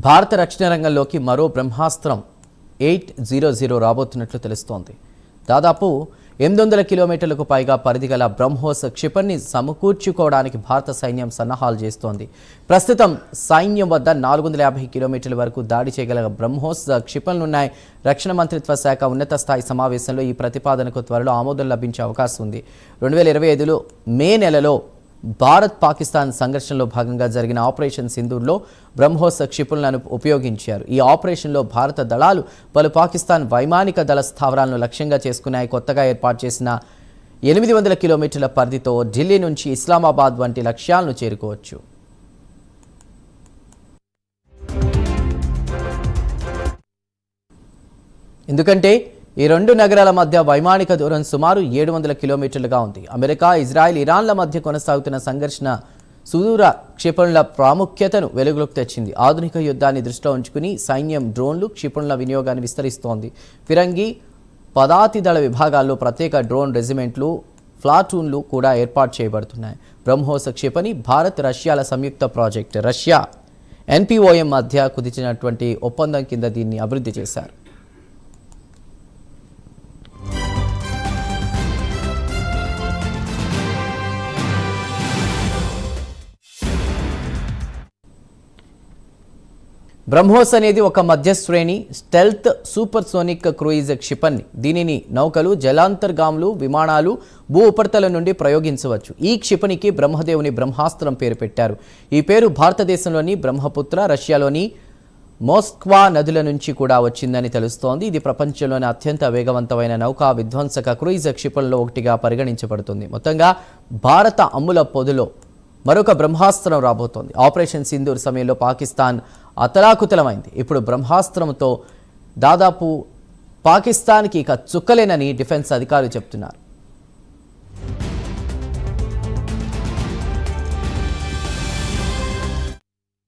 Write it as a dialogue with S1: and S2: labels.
S1: భారత రక్షణ రంగంలోకి మరో బ్రహ్మాస్త్రం 800 రాబోతున్నట్లు తెలుస్తోంది. దాదాపు 800 కిలోమీటర్లకు పైగా పరిధి గల బ్రహ్మోస్ క్షిపణిని సమకూర్చుకోవడానికి భారత సైన్యం సన్నాహాలు చేస్తోంది. ప్రస్తుతం సైన్యం వద్ద 450 కిలోమీటర్ల వరకు దాడి చేయగల బ్రహ్మోస్ క్షిపణులున్నాయి. రక్షణ మంత్రిత్వ శాఖ ఉన్నత స్థాయి సమావేశంలో ఈ ప్రతిపాదనకు త్వరలో ఆమోదం లభించే అవకాశం ఉంది. 2025 మే నెలలో భారత్ పాకిస్తాన్ సంఘర్షణలో భాగంగా జరిగిన ఆపరేషన్ సింధూర్లో బ్రహ్మోస్ క్షిపణులను ఉపయోగించారు. ఈ ఆపరేషన్లో భారత దళాలు పలు పాకిస్తాన్ వైమానిక దళ స్థావరాలను లక్ష్యంగా చేసుకున్నాయి. కొత్తగా ఏర్పాటు చేసిన 800 కిలోమీటర్ల పరిధితో ఢిల్లీ నుంచి ఇస్లామాబాద్ వంటి లక్ష్యాలను చేరుకోవచ్చు. ఎందుకంటే ఈ రెండు నగరాల మధ్య వైమానిక దూరం సుమారు 700 కిలోమీటర్లుగా ఉంది. అమెరికా, ఇజ్రాయెల్, ఇరాన్ల మధ్య కొనసాగుతున్న సంఘర్షణ సుదూర క్షిపణుల ప్రాముఖ్యతను వెలుగులోకి తెచ్చింది. ఆధునిక యుద్ధాన్ని దృష్టిలో ఉంచుకుని సైన్యం డ్రోన్లు, క్షిపణుల వినియోగాన్ని విస్తరిస్తోంది. ఫిరంగి, పదాతి దళ విభాగాల్లో ప్రత్యేక డ్రోన్ రెజిమెంట్లు, ప్లాటూన్లు కూడా ఏర్పాటు చేయబడుతున్నాయి. బ్రహ్మోస్ క్షిపణి భారత్, రష్యాల సంయుక్త ప్రాజెక్ట్. రష్యా NPOM మధ్య కుదించినటువంటి ఒప్పందం కింద దీన్ని అభివృద్ధి చేశారు. బ్రహ్మోస్ అనేది ఒక మధ్యశ్రేణి స్టెల్త్ సూపర్సోనిక్ క్రూయిజ్ క్షిపణి. దీనిని నౌకలు, జలాంతర్గాములు, విమానాలు, భూ ఉపరితలం నుండి ప్రయోగించవచ్చు. ఈ క్షిపణికి బ్రహ్మదేవుని బ్రహ్మాస్త్రం పేరు పెట్టారు. ఈ పేరు భారతదేశంలోని బ్రహ్మపుత్ర, రష్యాలోని మోస్క్వా నదుల నుంచి కూడా వచ్చిందని తెలుస్తోంది. ఇది ప్రపంచంలోని అత్యంత వేగవంతమైన నౌకా విధ్వంసక క్రూయిజ్ క్షిపణిలో ఒకటిగా పరిగణించబడుతుంది. మొత్తంగా భారత అమ్ముల పొదులో మరొక బ్రహ్మాస్త్రం రాబోతోంది. ఆపరేషన్ సింధూర్ సమయంలో పాకిస్తాన్ అతలాకుతలమైంది. ఇప్పుడు బ్రహ్మాస్త్రంతో దాదాపు పాకిస్తాన్కి ఇక చుక్కలేనని డిఫెన్స్ అధికారులు చెప్తున్నారు.